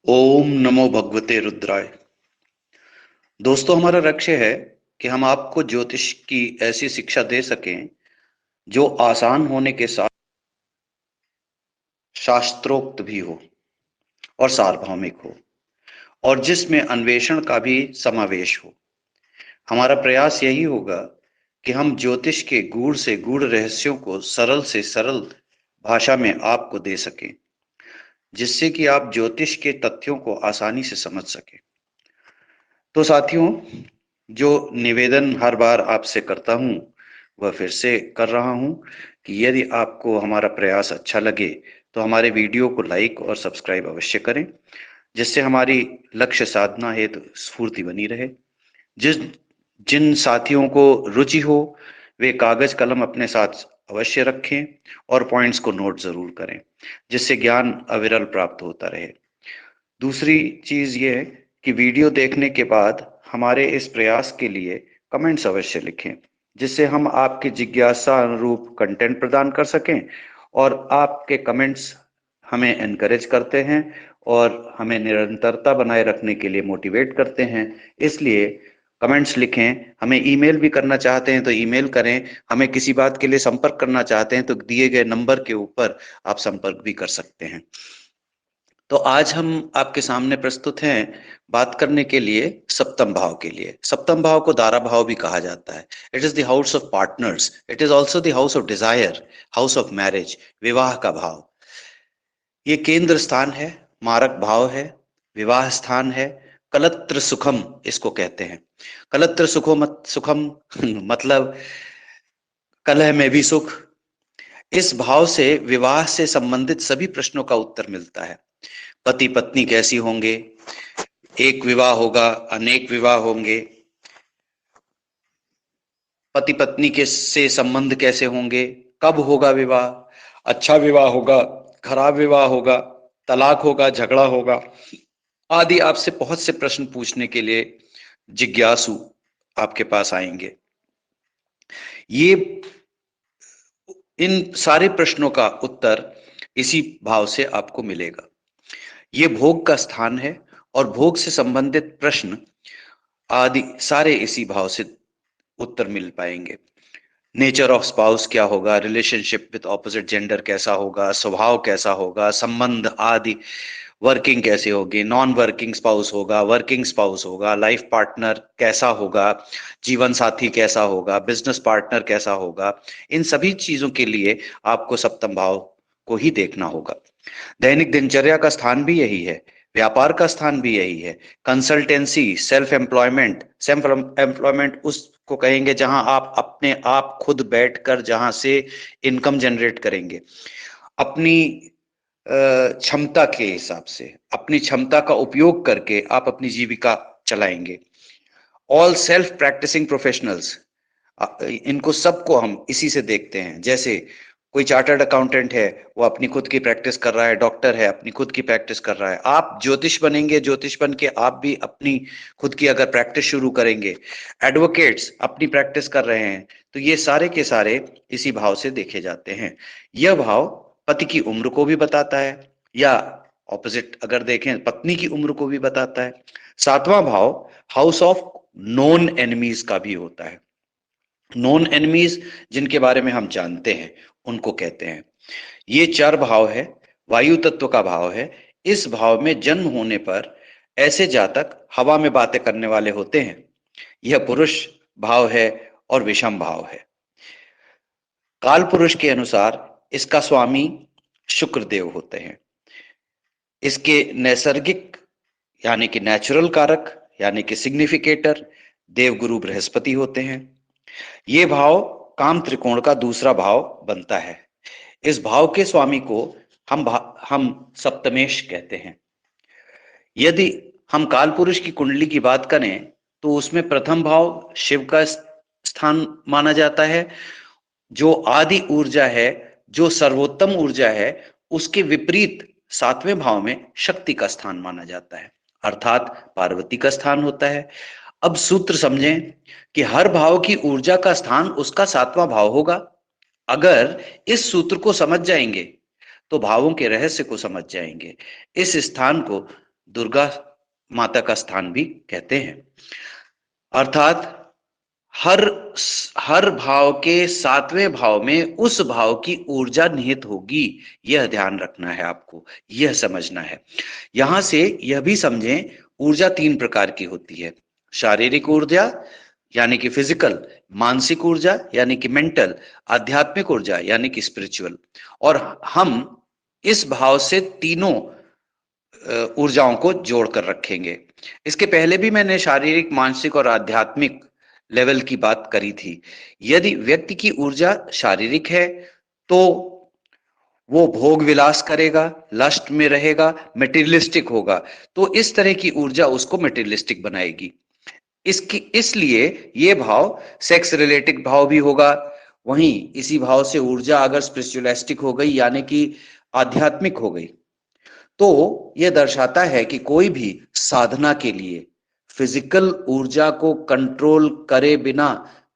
ओम नमो भगवते रुद्राय। दोस्तों, हमारा लक्ष्य है कि हम आपको ज्योतिष की ऐसी शिक्षा दे सकें जो आसान होने के साथ शास्त्रोक्त भी हो और सार्वभौमिक हो और जिसमें अन्वेषण का भी समावेश हो। हमारा प्रयास यही होगा कि हम ज्योतिष के गूढ़ से गूढ़ रहस्यों को सरल से सरल भाषा में आपको दे सकें, जिससे कि आप ज्योतिष के तथ्यों को आसानी से समझ सकें। तो साथियों, जो निवेदन हर बार आपसे करता हूं वह फिर से कर रहा हूं कि यदि आपको हमारा प्रयास अच्छा लगे तो हमारे वीडियो को लाइक और सब्सक्राइब अवश्य करें, जिससे हमारी लक्ष्य साधना हेतु स्फूर्ति बनी रहे। जिस जिन साथियों को रुचि हो वे कागज कलम अपने साथ अवश्य रखें और पॉइंट्स को नोट जरूर करें, जिससे ज्ञान अविरल प्राप्त होता रहे। दूसरी चीज ये है कि वीडियो देखने के बाद हमारे इस प्रयास के लिए कमेंट्स अवश्य लिखें, जिससे हम आपकी जिज्ञासा अनुरूप कंटेंट प्रदान कर सकें। और आपके कमेंट्स हमें एनकरेज करते हैं और हमें निरंतरता बनाए रखने के लिए मोटिवेट करते हैं। इसलिए कमेंट्स लिखें। हमें ईमेल भी करना चाहते हैं तो ईमेल करें। हमें किसी बात के लिए संपर्क करना चाहते हैं तो दिए गए नंबर के ऊपर आप संपर्क भी कर सकते हैं। तो आज हम आपके सामने प्रस्तुत हैं बात करने के लिए सप्तम भाव के लिए। सप्तम भाव को दारा भाव भी कहा जाता है। It is the house of partners, it is also the house of desire, house of marriage, विवाह का भाव। ये केंद्र स्थान है, मारक भाव है, विवाह स्थान है। कलत्र सुखम इसको कहते हैं। कलत्र सुखम मतलब कलह में भी सुख। इस भाव से विवाह से संबंधित सभी प्रश्नों का उत्तर मिलता है। पति पत्नी कैसी होंगे, एक विवाह होगा, अनेक विवाह होंगे, पति पत्नी के से संबंध कैसे होंगे, कब होगा विवाह, अच्छा विवाह होगा, खराब विवाह होगा, तलाक होगा, झगड़ा होगा, आदि आपसे बहुत से प्रश्न पूछने के लिए जिज्ञासु आपके पास आएंगे। ये इन सारे प्रश्नों का उत्तर इसी भाव से आपको मिलेगा। ये भोग का स्थान है और भोग से संबंधित प्रश्न आदि सारे इसी भाव से उत्तर मिल पाएंगे। नेचर ऑफ स्पाउस क्या होगा, रिलेशनशिप विद ऑपोजिट जेंडर कैसा होगा, स्वभाव कैसा होगा, संबंध आदि, वर्किंग कैसे होगी, नॉन वर्किंग स्पाउस होगा, वर्किंग स्पाउस होगा, लाइफ पार्टनर कैसा होगा, जीवन साथी कैसा होगा, बिजनेस पार्टनर कैसा होगा। इन सभी चीजों के लिए आपको सप्तम भाव को ही देखना होगा। दैनिक दिनचर्या का स्थान भी यही है, व्यापार का स्थान भी यही है। कंसल्टेंसी, सेल्फ एम्प्लॉयमेंट उसको कहेंगे जहां आप अपने आप खुद बैठकर जहां से इनकम जनरेट करेंगे, अपनी क्षमता के हिसाब से, अपनी क्षमता का उपयोग करके आप अपनी जीविका चलाएंगे। ऑल सेल्फ प्रैक्टिसिंग प्रोफेशनल्स, इनको सबको हम इसी से देखते हैं। जैसे कोई चार्टर्ड अकाउंटेंट है, वो अपनी खुद की प्रैक्टिस कर रहा है, डॉक्टर है अपनी खुद की प्रैक्टिस कर रहा है, आप ज्योतिष बनेंगे, ज्योतिष बन के आप भी अपनी खुद की अगर प्रैक्टिस शुरू करेंगे, एडवोकेट्स अपनी प्रैक्टिस कर रहे हैं, तो ये सारे के सारे इसी भाव से देखे जाते हैं। यह भाव पति की उम्र को भी बताता है, या ऑपोजिट अगर देखें पत्नी की उम्र को भी बताता है। सातवां भाव हाउस ऑफ नोन एनिमीज का भी होता है। नोन एनिमीज जिनके बारे में हम जानते हैं उनको कहते हैं। ये चार भाव है, वायु तत्व का भाव है। इस भाव में जन्म होने पर ऐसे जातक हवा में बातें करने वाले होते हैं। यह पुरुष भाव है और विषम भाव है। काल पुरुष के अनुसार इसका स्वामी शुक्र देव होते हैं। इसके नैसर्गिक यानी कि नेचुरल कारक यानी कि सिग्निफिकेटर देवगुरु बृहस्पति होते हैं। ये भाव काम त्रिकोण का दूसरा भाव बनता है। इस भाव के स्वामी को हम सप्तमेश कहते हैं। यदि हम काल पुरुष की कुंडली की बात करें तो उसमें प्रथम भाव शिव का स्थान माना जाता है। जो आदि ऊर्जा है, जो सर्वोत्तम ऊर्जा है, उसके विपरीत सातवें भाव में शक्ति का स्थान माना जाता है, अर्थात पार्वती का स्थान होता है। अब सूत्र समझें कि हर भाव की ऊर्जा का स्थान उसका सातवां भाव होगा। अगर इस सूत्र को समझ जाएंगे तो भावों के रहस्य को समझ जाएंगे। इस स्थान को दुर्गा माता का स्थान भी कहते हैं। अर्थात हर हर भाव के 7वें भाव में उस भाव की ऊर्जा निहित होगी, यह ध्यान रखना है आपको, यह समझना है। यहां से यह भी समझें, ऊर्जा 3 प्रकार की होती है। शारीरिक ऊर्जा यानी कि फिजिकल, मानसिक ऊर्जा यानी कि मेंटल, आध्यात्मिक ऊर्जा यानी कि स्पिरिचुअल। और हम इस भाव से तीनों ऊर्जाओं को जोड़कर रखेंगे। इसके पहले भी मैंने शारीरिक, मानसिक और आध्यात्मिक लेवल की बात करी थी। यदि व्यक्ति की ऊर्जा शारीरिक है तो वो भोग विलास करेगा, लस्ट में रहेगा, मटेरियलिस्टिक होगा। तो इस तरह की ऊर्जा उसको मटेरियलिस्टिक बनाएगी। इसलिए ये भाव सेक्स रिलेटेड भाव भी होगा। वहीं इसी भाव से ऊर्जा अगर स्पिरिचुअलिस्टिक हो गई यानी कि आध्यात्मिक हो गई, तो यह दर्शाता है कि कोई भी साधना के लिए फिजिकल ऊर्जा को कंट्रोल करे बिना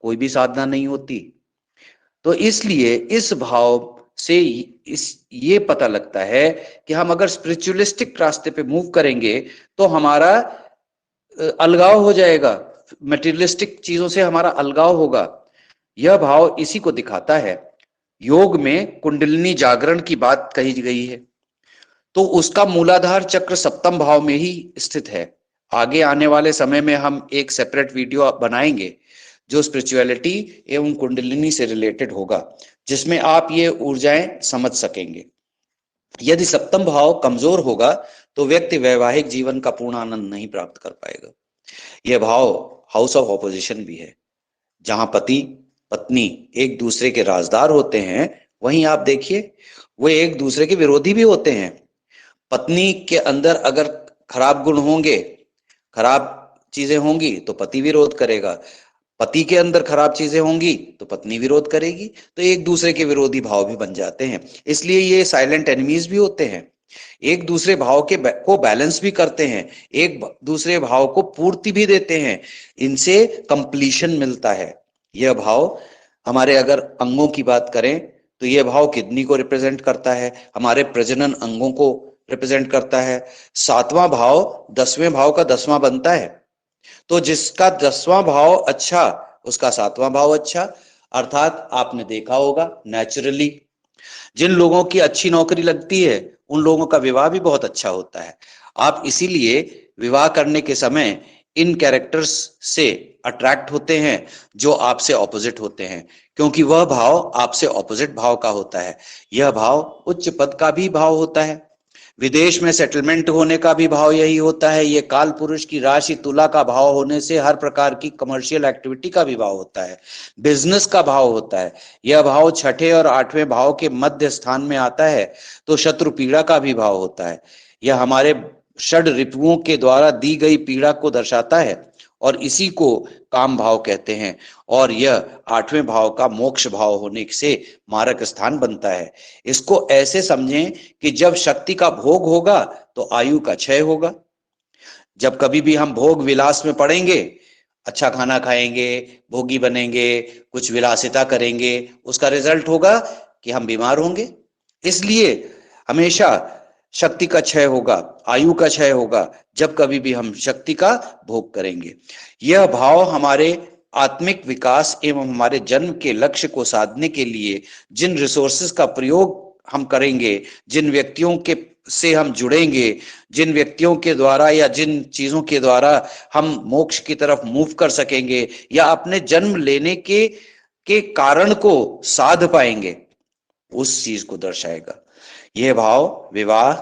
कोई भी साधना नहीं होती। तो इसलिए इस भाव से ये पता लगता है कि हम अगर स्पिरिचुअलिस्टिक रास्ते पे मूव करेंगे तो हमारा अलगाव हो जाएगा, मटेरियलिस्टिक चीजों से हमारा अलगाव होगा। यह भाव इसी को दिखाता है। योग में कुंडलिनी जागरण की बात कही गई है, तो उसका मूलाधार चक्र 7वें भाव में ही स्थित है। आगे आने वाले समय में हम एक सेपरेट वीडियो बनाएंगे जो स्पिरिचुअलिटी एवं कुंडलिनी से रिलेटेड होगा, जिसमें आप ये ऊर्जाएं समझ सकेंगे। यदि 7वां भाव कमजोर होगा तो व्यक्ति वैवाहिक जीवन का पूर्ण आनंद नहीं प्राप्त कर पाएगा। यह भाव हाउस ऑफ ऑपोजिशन भी है, जहां पति पत्नी एक दूसरे के राजदार होते हैं, वहीं आप देखिए वो एक दूसरे के विरोधी भी होते हैं। पत्नी के अंदर अगर खराब गुण होंगे, खराब चीजें होंगी तो पति विरोध करेगा, पति के अंदर खराब चीजें होंगी तो पत्नी विरोध करेगी, तो एक दूसरे के विरोधी भाव भी बन जाते हैं। इसलिए ये साइलेंट एनिमीज भी होते हैं, एक दूसरे भाव को बैलेंस भी करते हैं, एक दूसरे भाव को पूर्ति भी देते हैं, इनसे कंप्लीशन मिलता है। यह भाव हमारे अगर अंगों की बात करें तो यह भाव किडनी को रिप्रेजेंट करता है, हमारे प्रजनन अंगों को रिप्रेजेंट करता है। 7वां भाव 10वें भाव का 10वां बनता है, तो जिसका 10वां भाव अच्छा उसका 7वां भाव अच्छा। अर्थात आपने देखा होगा नेचुरली जिन लोगों की अच्छी नौकरी लगती है उन लोगों का विवाह भी बहुत अच्छा होता है। आप इसीलिए विवाह करने के समय इन कैरेक्टर्स से अट्रैक्ट होते हैं जो आपसे ऑपोजिट होते हैं, क्योंकि वह भाव आपसे ऑपोजिट भाव का होता है। यह भाव उच्च पद का भी भाव होता है, विदेश में सेटलमेंट होने का भी भाव यही होता है। ये काल पुरुष की राशि तुला का भाव होने से हर प्रकार की कमर्शियल एक्टिविटी का भी भाव होता है, बिजनेस का भाव होता है। यह भाव 6ठे और 8वें भाव के मध्य स्थान में आता है तो शत्रु पीड़ा का भी भाव होता है। यह हमारे षड रिपुओं के द्वारा दी गई पीड़ा को दर्शाता है और इसी को काम भाव कहते हैं। और यह 8वें भाव का मोक्ष भाव होने से मारक स्थान बनता है। इसको ऐसे समझें कि जब शक्ति का भोग होगा तो आयु का क्षय होगा। जब कभी भी हम भोग विलास में पड़ेंगे, अच्छा खाना खाएंगे, भोगी बनेंगे, कुछ विलासिता करेंगे, उसका रिजल्ट होगा कि हम बीमार होंगे। इसलिए हमेशा शक्ति का क्षय होगा, आयु का क्षय होगा जब कभी भी हम शक्ति का भोग करेंगे। यह भाव हमारे आत्मिक विकास एवं हमारे जन्म के लक्ष्य को साधने के लिए जिन रिसोर्सेज का प्रयोग हम करेंगे, जिन व्यक्तियों के से हम जुड़ेंगे, जिन व्यक्तियों के द्वारा या जिन चीजों के द्वारा हम मोक्ष की तरफ मूव कर सकेंगे या अपने जन्म लेने के कारण को साध पाएंगे, उस चीज को दर्शाएगा। यह भाव विवाह,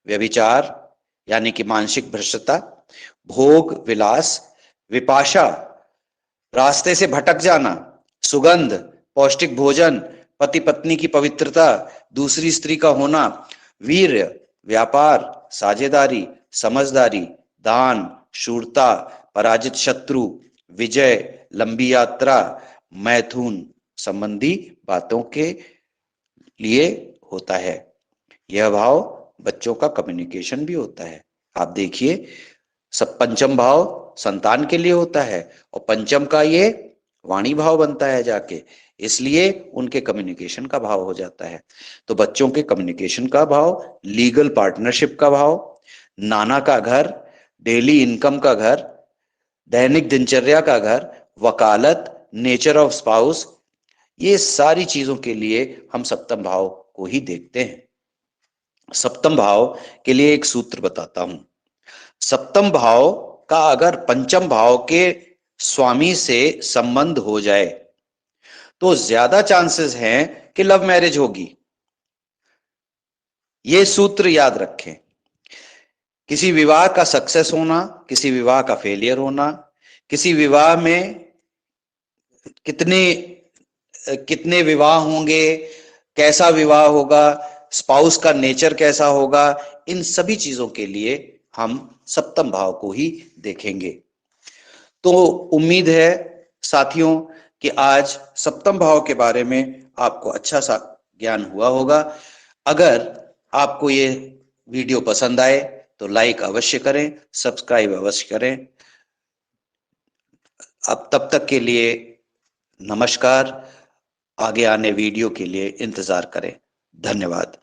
व्यभिचार यानी कि मानसिक भ्रष्टता, भोग विलास, विपाशा, रास्ते से भटक जाना, सुगंध, पौष्टिक भोजन, पति पत्नी की पवित्रता, दूसरी स्त्री का होना, वीर्य, व्यापार, साझेदारी, समझदारी, दान, शूरता, पराजित शत्रु, विजय, लंबी यात्रा, मैथुन संबंधी बातों के लिए होता है। यह भाव बच्चों का कम्युनिकेशन भी होता है। आप देखिए सब 5म भाव संतान के लिए होता है और 5म का ये वाणी भाव बनता है जाके, इसलिए उनके कम्युनिकेशन का भाव हो जाता है। तो बच्चों के कम्युनिकेशन का भाव, लीगल पार्टनरशिप का भाव, नाना का घर, डेली इनकम का घर, दैनिक दिनचर्या का घर, वकालत, नेचर ऑफ स्पाउस, ये सारी चीजों के लिए हम सप्तम भाव को ही देखते हैं। सप्तम भाव के लिए एक सूत्र बताता हूं। सप्तम भाव का अगर पंचम भाव के स्वामी से संबंध हो जाए तो ज्यादा चांसेस हैं कि लव मैरिज होगी। यह सूत्र याद रखें। किसी विवाह का सक्सेस होना, किसी विवाह का फेलियर होना, किसी विवाह में कितने कितने विवाह होंगे, कैसा विवाह होगा, स्पाउस का नेचर कैसा होगा, इन सभी चीजों के लिए हम सप्तम भाव को ही देखेंगे। तो उम्मीद है साथियों कि आज सप्तम भाव के बारे में आपको अच्छा सा ज्ञान हुआ होगा। अगर आपको ये वीडियो पसंद आए तो लाइक अवश्य करें, सब्सक्राइब अवश्य करें। अब तब तक के लिए नमस्कार। आगे आने वीडियो के लिए इंतजार करें। धन्यवाद।